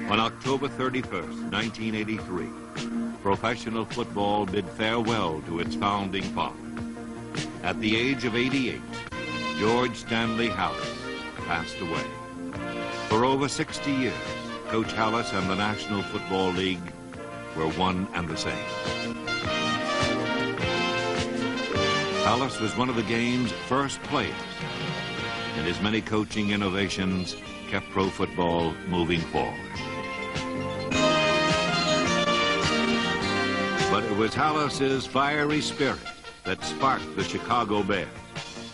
On October 31st, 1983, professional football bid farewell to its founding father. At the age of 88, George Stanley Halas passed away. For over 60 years, Coach Halas and the National Football League were one and the same. Halas was one of the game's first players, and his many coaching innovations kept pro football moving forward. But it was Halas's fiery spirit that sparked the Chicago Bears,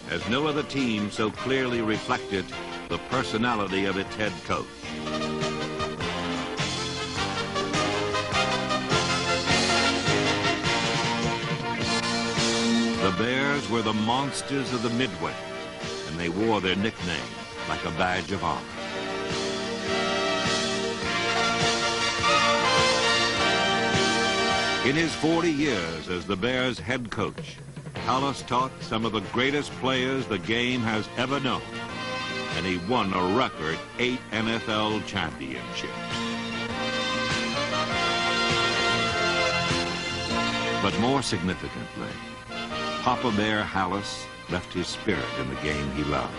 as no other team so clearly reflected the personality of its head coach. The Bears were the monsters of the Midwest, and they wore their nickname like a badge of honor. In his 40 years as the Bears' head coach, Halas taught some of the greatest players the game has ever known, and he won a record 8 NFL championships. But more significantly, Papa Bear Halas left his spirit in the game he loved,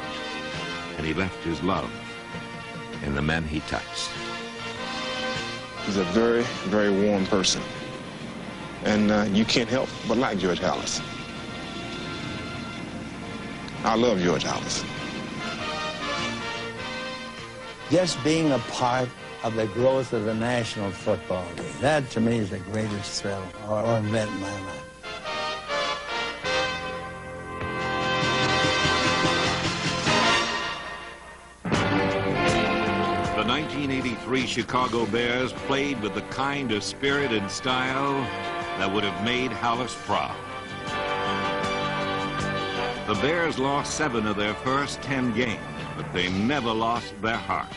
and he left his love in the men he touched. He's a very, very warm person. And you can't help but like George Halas. I love George Halas. Just being a part of the growth of the National Football League, that to me is the greatest thrill or event in my life. The 1983 Chicago Bears played with the kind of spirit and style that would have made Halas proud. The Bears lost 7 of their first 10 games, but they never lost their heart.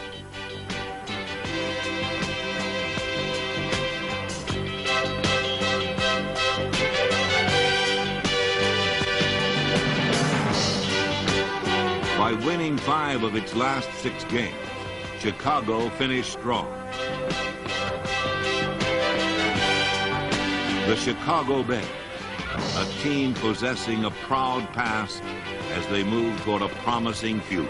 By winning 5 of its last 6 games, Chicago finished strong. The Chicago Bears, a team possessing a proud past as they move toward a promising future.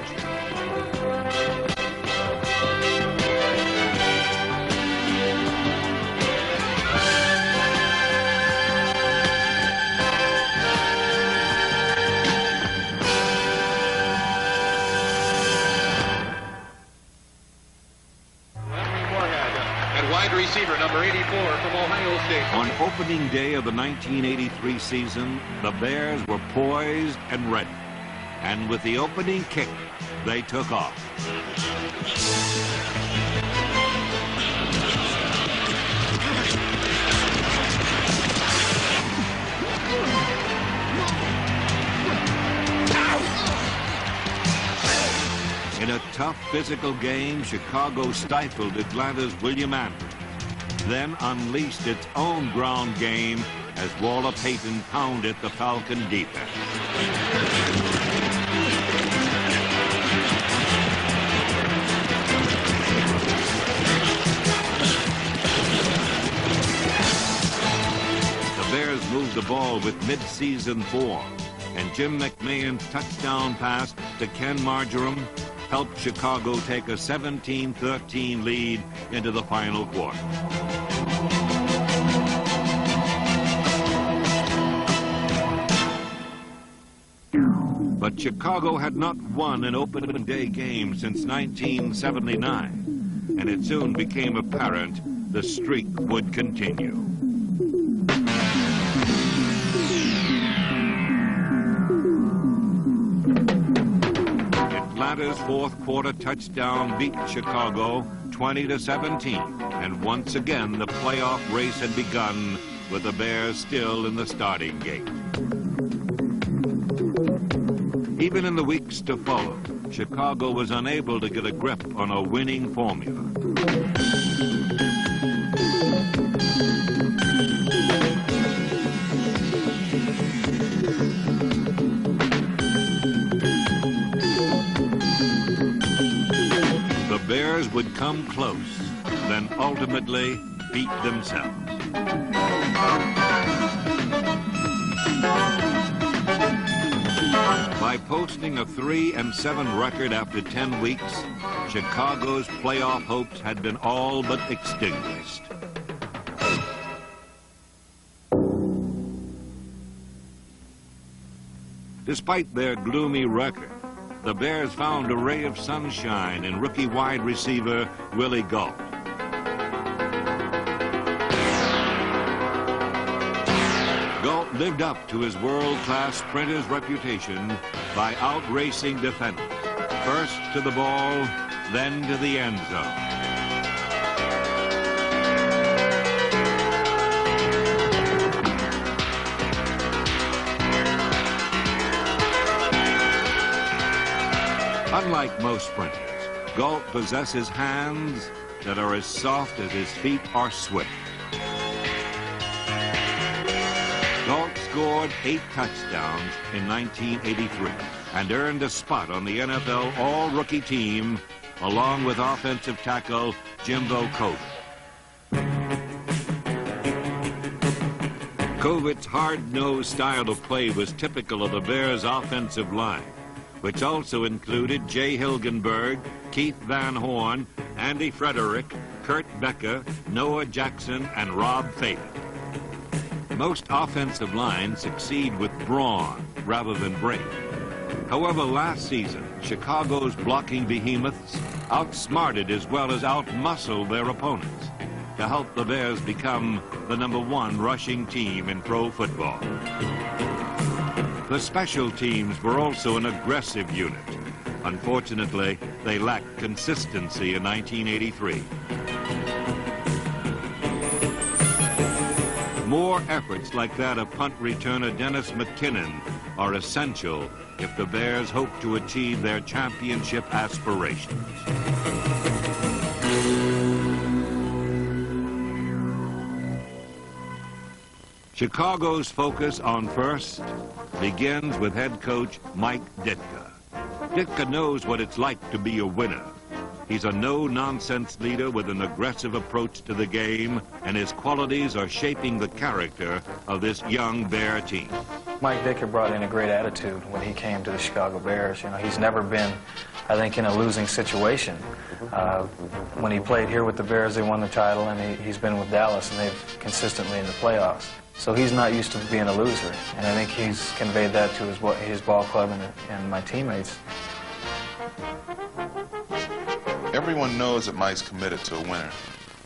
Receiver number 84 from Ohio State. On opening day of the 1983 season, the Bears were poised and ready. And with the opening kick, they took off. In a tough physical game, Chicago stifled Atlanta's William Andrews, then unleashed its own ground game as Walter Payton pounded the Falcon defense. The Bears moved the ball with mid-season form, and Jim McMahon's touchdown pass to Ken Marjoram helped Chicago take a 17-13 lead into the final quarter. But Chicago had not won an opening day game since 1979, and it soon became apparent the streak would continue. Atlanta's fourth quarter touchdown beat Chicago 20-17, and once again the playoff race had begun with the Bears still in the starting gate. Even in the weeks to follow, Chicago was unable to get a grip on a winning formula. The Bears would come close, then ultimately beat themselves. By posting a 3-7 record after 10 weeks, Chicago's playoff hopes had been all but extinguished. Despite their gloomy record, the Bears found a ray of sunshine in rookie wide receiver Willie Gault. Gault lived up to his world-class sprinter's reputation by outracing defenders, first to the ball, then to the end zone. Unlike most sprinters, Gault possesses hands that are as soft as his feet are swift. Gault scored 8 touchdowns in 1983 and earned a spot on the NFL All-Rookie team along with offensive tackle Jimbo Covert. Covert's hard-nosed style of play was typical of the Bears' offensive line, which also included Jay Hilgenberg, Keith Van Horn, Andy Frederick, Kurt Becker, Noah Jackson, and Rob Fayette. Most offensive lines succeed with brawn rather than brain. However, last season, Chicago's blocking behemoths outsmarted as well as outmuscled their opponents to help the Bears become the #1 rushing team in pro football. The special teams were also an aggressive unit. Unfortunately, they lacked consistency in 1983. More efforts like that of punt returner Dennis McKinnon are essential if the Bears hope to achieve their championship aspirations. Chicago's focus on first begins with head coach Mike Ditka. Ditka knows what it's like to be a winner. He's a no-nonsense leader with an aggressive approach to the game, and his qualities are shaping the character of this young Bear team. Mike Ditka brought in a great attitude when he came to the Chicago Bears. You know, he's never been, I think, in a losing situation. When he played here with the Bears, they won the title, and he's been with Dallas, and they've consistently in the playoffs. So he's not used to being a loser, and I think he's conveyed that to his ball club and my teammates. Everyone knows that Mike's committed to a winner,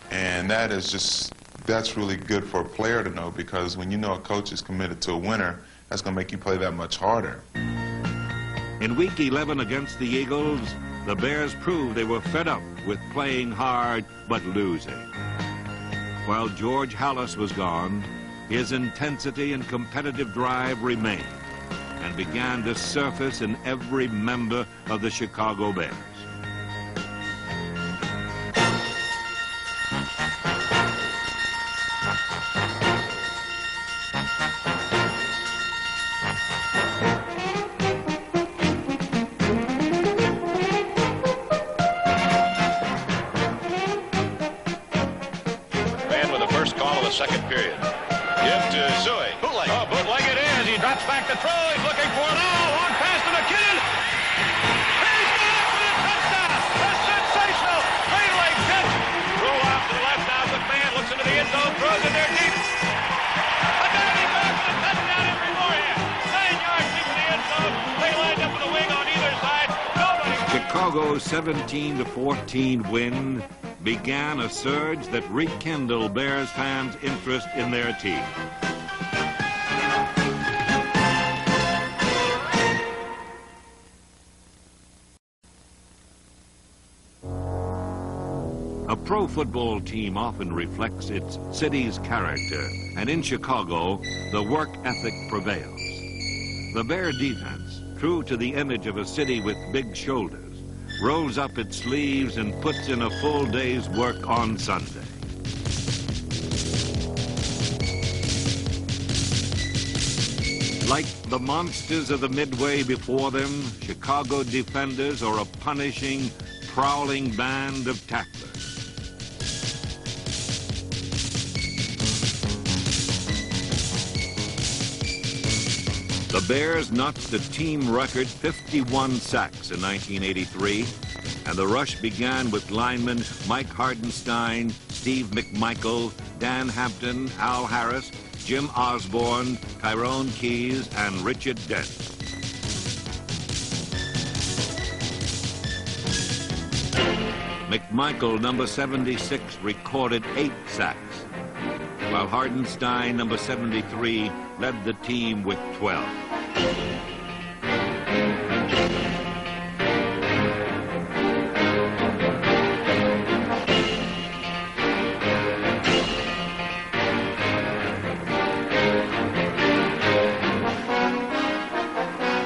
and that's really good for a player to know, because when you know a coach is committed to a winner, that's going to make you play that much harder. In Week 11 against the Eagles, the Bears proved they were fed up with playing hard but losing. While George Halas was gone, his intensity and competitive drive remained and began to surface in every member of the Chicago Bears. Man with the first call of the second period. Give to Zui. Bootleg. Oh, bootleg it is. He drops back to throw. He's looking for it. Oh, long pass to McKinnon. He's got it for the touchdown. A sensational fadeaway catch. Throw off to the left now. McMahon looks into the end zone. Throws it there deep. A diving back for the touchdown in beforehand. 9 yards deep in the end zone. They lined up with a wing on either side. Nobody. Chicago's 17-14 win began a surge that rekindled Bears fans' interest in their team. A pro football team often reflects its city's character, and in Chicago, the work ethic prevails. The Bear defense, true to the image of a city with big shoulders, rolls up its sleeves and puts in a full day's work on Sunday. Like the monsters of the midway before them, Chicago defenders are a punishing, prowling band of tacklers. The Bears notched a team record 51 sacks in 1983, and the rush began with linemen Mike Hardenstein, Steve McMichael, Dan Hampton, Al Harris, Jim Osborne, Tyrone Keyes, and Richard Dent. McMichael, number 76, recorded 8 sacks, while Hardenstein, number 73, led the team with 12.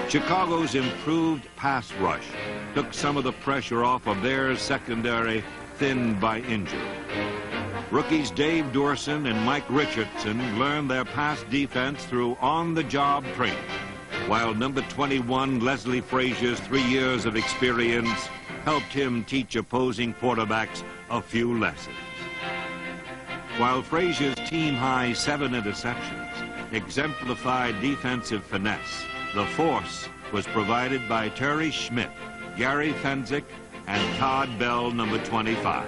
Chicago's improved pass rush took some of the pressure off of Bears' secondary, thinned by injury. Rookies Dave Dorson and Mike Richardson learned their pass defense through on-the-job training, while number 21 Leslie Frazier's 3 years of experience helped him teach opposing quarterbacks a few lessons. While Frazier's team-high 7 interceptions exemplified defensive finesse, the force was provided by Terry Schmidt, Gary Fenzik, and Todd Bell, number 25.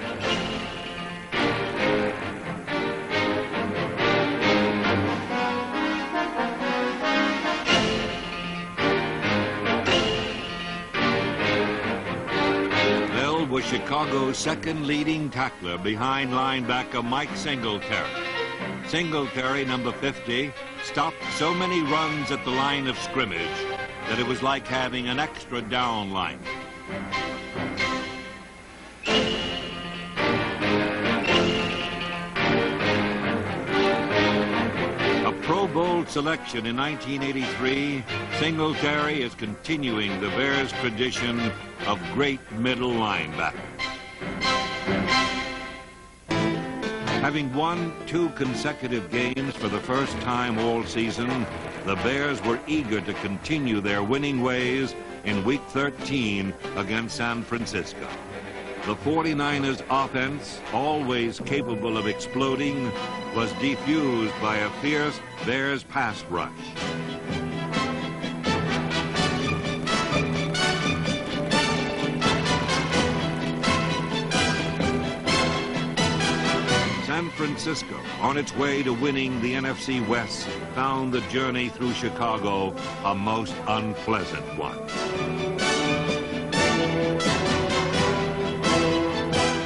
Bell was Chicago's second leading tackler behind linebacker Mike Singletary. Singletary, number 50, stopped so many runs at the line of scrimmage that it was like having an extra down line. A Pro Bowl selection in 1983, Singletary is continuing the Bears' tradition of great middle linebackers. Having won 2 consecutive games for the first time all season, the Bears were eager to continue their winning ways in Week 13 against San Francisco. The 49ers' offense, always capable of exploding, was defused by a fierce Bears pass rush. San Francisco, on its way to winning the NFC West, found the journey through Chicago a most unpleasant one.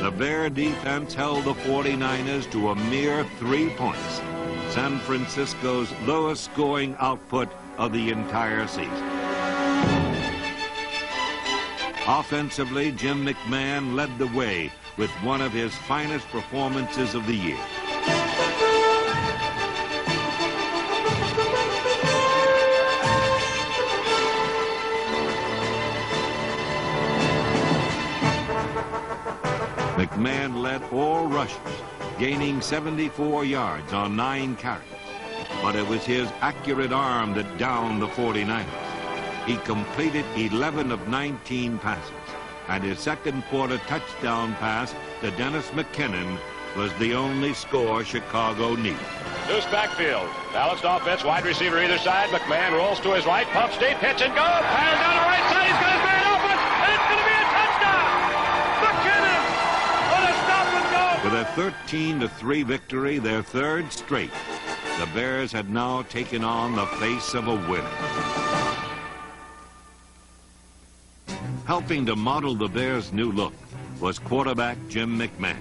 The Bear defense held the 49ers to a mere 3 points, San Francisco's lowest scoring output of the entire season. Offensively, Jim McMahon led the way with one of his finest performances of the year. McMahon led all rushers, gaining 74 yards on 9 carries. But it was his accurate arm that downed the 49ers. He completed 11 of 19 passes, and his second quarter touchdown pass to Dennis McKinnon was the only score Chicago needed. Deuce backfield. Balanced offense, wide receiver either side. McMahon rolls to his right, pumps deep, pitch and go. Fires down the right side. He's got his man open, and it's going to be a touchdown. McKinnon on a stop and go. With a 13-3 victory, their 3rd straight, the Bears had now taken on the face of a winner. Helping to model the Bears' new look was quarterback Jim McMahon.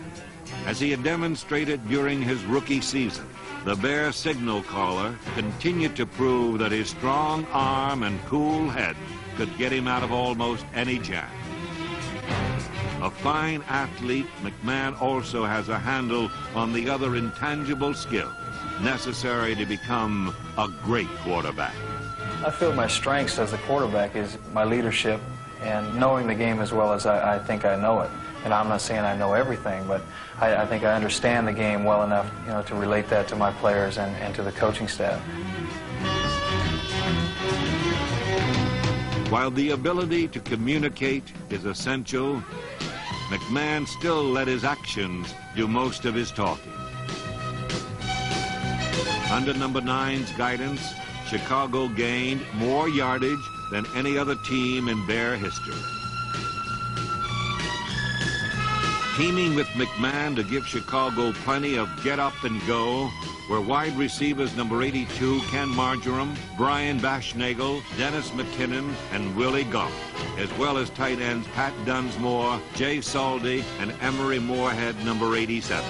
As he had demonstrated during his rookie season, the Bears' signal caller continued to prove that his strong arm and cool head could get him out of almost any jam. A fine athlete, McMahon also has a handle on the other intangible skills necessary to become a great quarterback. I feel my strengths as a quarterback is my leadership and knowing the game as well as I think I know it. And I'm not saying I know everything, but I think I understand the game well enough, to relate that to my players and to the coaching staff. While the ability to communicate is essential, McMahon still let his actions do most of his talking. Under number 9's guidance, Chicago gained more yardage than any other team in Bear history. Teaming with McMahon to give Chicago plenty of get up and go were wide receivers number 82, Ken Marjoram, Brian Bashnagel, Dennis McKinnon, and Willie Gump, as well as tight ends Pat Dunsmore, Jay Saldy, and Emery Moorhead, number 87.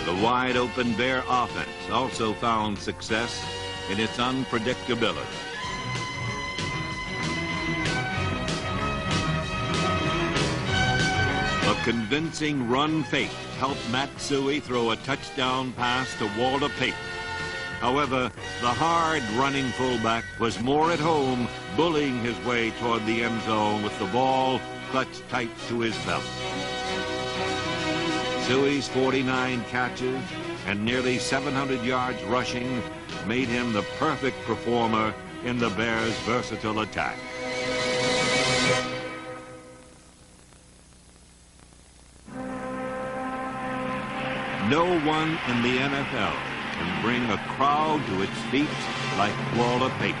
The wide-open Bear offense also found success in its unpredictability. A convincing run fake helped Matsui throw a touchdown pass to Walter Payton. However, the hard-running fullback was more at home, bullying his way toward the end zone with the ball clutched tight to his belt. Suey's 49 catches and nearly 700 yards rushing made him the perfect performer in the Bears' versatile attack. No one in the NFL can bring a crowd to its feet like Walter Payton.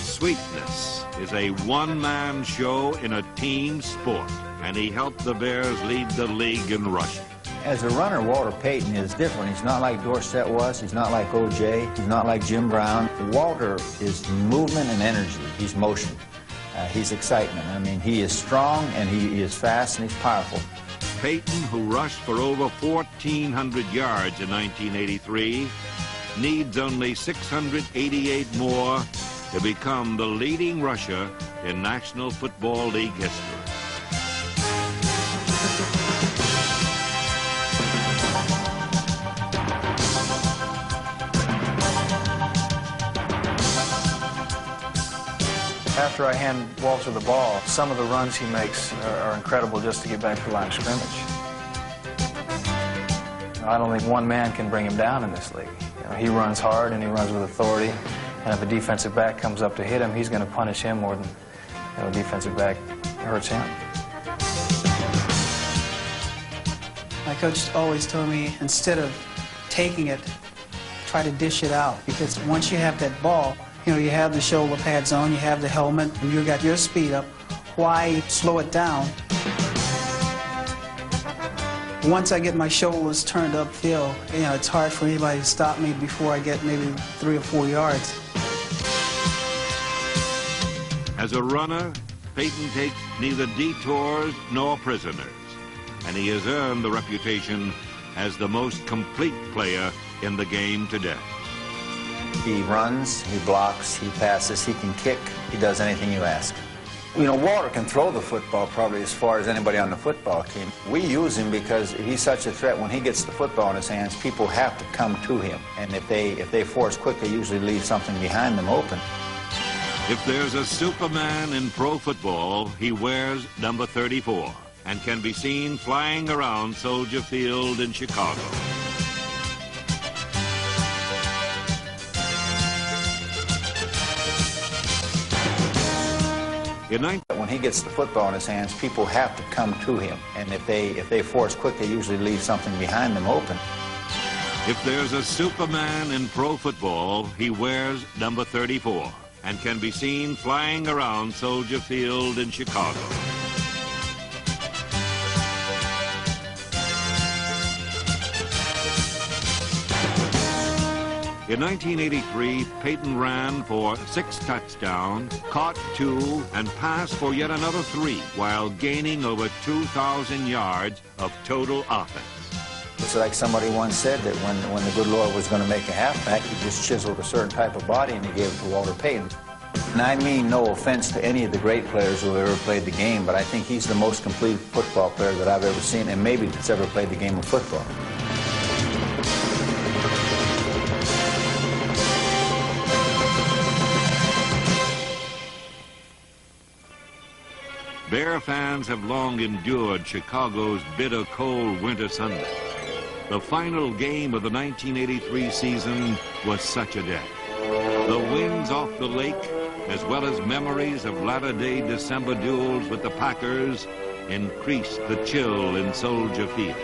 Sweetness is a one-man show in a team sport, and he helped the Bears lead the league in rushing. As a runner, Walter Payton is different. He's not like Dorsett was. He's not like O.J. He's not like Jim Brown. Walter is movement and energy. He's motion. He's excitement. I mean, he is strong, and he is fast, and he's powerful. Payton, who rushed for over 1,400 yards in 1983, needs only 688 more to become the leading rusher in National Football League history. After I hand Walter the ball, some of the runs he makes are incredible just to get back to the line of scrimmage. I don't think one man can bring him down in this league. He runs hard and he runs with authority, and if a defensive back comes up to hit him, he's going to punish him more than a defensive back hurts him. My coach always told me, instead of taking it, try to dish it out, because once you have that ball, you have the shoulder pads on, you have the helmet, and you got your speed up. Why slow it down? Once I get my shoulders turned upfield, it's hard for anybody to stop me before I get maybe 3 or 4 yards. As a runner, Payton takes neither detours nor prisoners, and he has earned the reputation as the most complete player in the game today. He runs, he blocks, he passes, he can kick, he does anything you ask. Walter can throw the football probably as far as anybody on the football team. We use him because he's such a threat. When he gets the football in his hands, people have to come to him. And if they force quick, they usually leave something behind them open. If there's a Superman in pro football, he wears number 34 and can be seen flying around Soldier Field in Chicago. When he gets the football in his hands, people have to come to him. And if they force quick, they usually leave something behind them open. If there's a Superman in pro football, he wears number 34 and can be seen flying around Soldier Field in Chicago. In 1983, Payton ran for 6 touchdowns, caught 2, and passed for yet another 3, while gaining over 2,000 yards of total offense. It's like somebody once said that when the good Lord was going to make a halfback, he just chiseled a certain type of body and he gave it to Walter Payton. And I mean no offense to any of the great players who have ever played the game, but I think he's the most complete football player that I've ever seen, and maybe that's ever played the game of football. Bear fans have long endured Chicago's bitter cold winter Sunday. The final game of the 1983 season was such a day. The winds off the lake, as well as memories of latter-day December duels with the Packers, increased the chill in Soldier Field.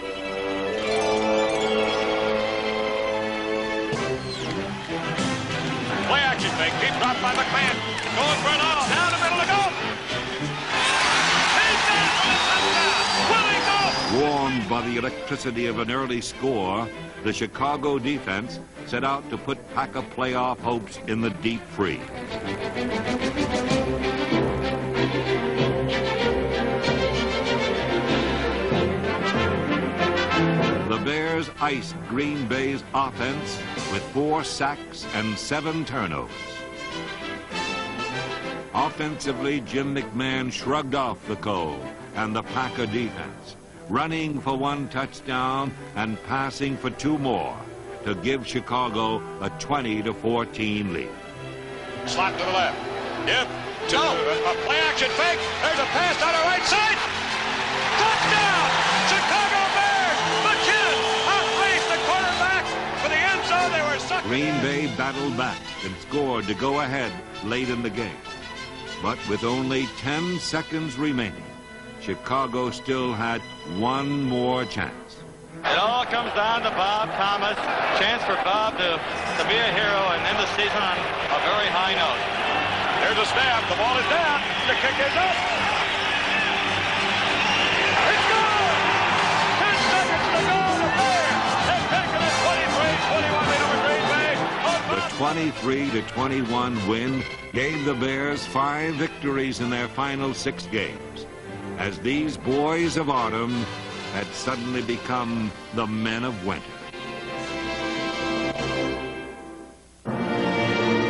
Play action fake, deep drop by McMahon. Going for an all, down the middle to go. He's down for the touchdown. Will he go? Warmed by the electricity of an early score, the Chicago defense set out to put Packer playoff hopes in the deep freeze. The Bears iced Green Bay's offense with 4 sacks and 7 turnovers. Offensively, Jim McMahon shrugged off the cold and the Packer defense, running for 1 touchdown and passing for 2 more to give Chicago a 20-14 lead. Slot to the left. Yep. To a play action fake. There's a pass down the right side. Touchdown! Chicago Bears! McKinnon outraced the quarterback for the end zone. They were sucked. Green Bay battled back and scored to go ahead late in the game. But with only 10 seconds remaining, Chicago still had 1 more chance. It all comes down to Bob Thomas. Chance for Bob to be a hero and end the season on a very high note. There's a snap. The ball is down. The kick is up. It's good! 10 seconds to go. The Bears have taken a 23-21 lead over Green Bay. The 23-21 win gave the Bears 5 victories in their final 6 games, as these boys of autumn had suddenly become the men of winter.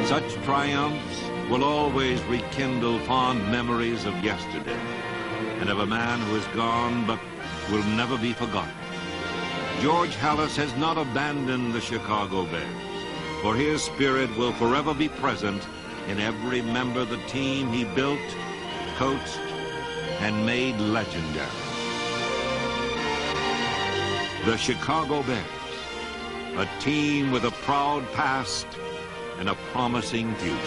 Such triumphs will always rekindle fond memories of yesterday and of a man who is gone but will never be forgotten. George Halas has not abandoned the Chicago Bears, for his spirit will forever be present in every member of the team he built, coached, and made legendary. The Chicago Bears, a team with a proud past and a promising future.